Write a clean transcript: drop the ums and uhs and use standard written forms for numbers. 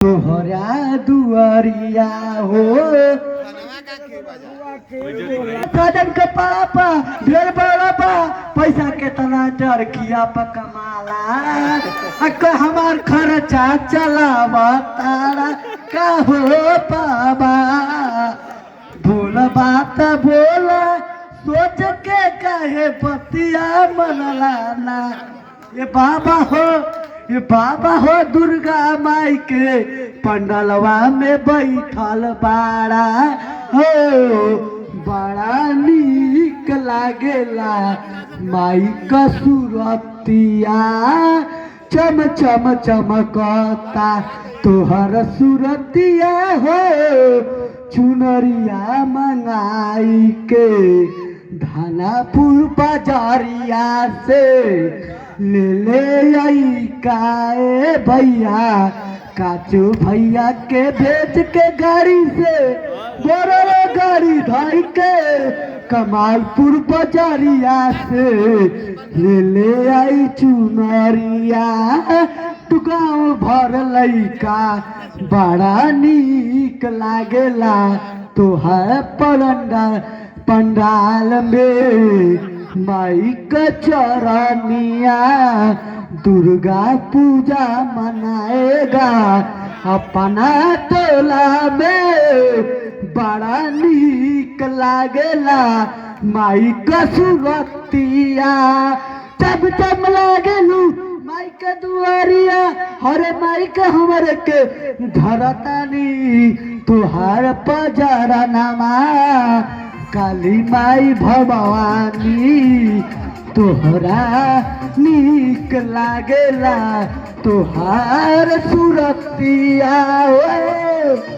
तोहरा दुआरिया हो सजन के पापा ढेर बड़ा बा पैसा केतना टर्किया पर कमाला हमार खर्चा चलावा तारा का हो बाबा बोल बात बोला सोच के कहे बतिया मनला ना ये बाबा हो दुर्गा माई के पंडलवा में बैठल बाड़ा हो बड़ा नीक लागेला माई का सूरतिया चम चम चमकता तोहर सूरतिया हो चुनरिया मंगाई के धानापुर बाजारिया से ले आई काए भैया काचू भैया के भेज के गाड़ी से बोरो गाड़ी धाई के कमालपुर बाजारिया से ले आई चुनरिया टुकाओ भर लइका बड़ा नीक लागेला तोहर पंडाल में माई का चरनिया दुर्गा पूजा मनाएगा अपना टोला में बड़ा नीक लागेला माई का सूरतिया तब तब लागेलू माई का दुआरिया हरे माई का हमर के धरतानी तुहार पजरा नामा काली माई भवानी तोहरा नीक लागेला तोहार सूरतिया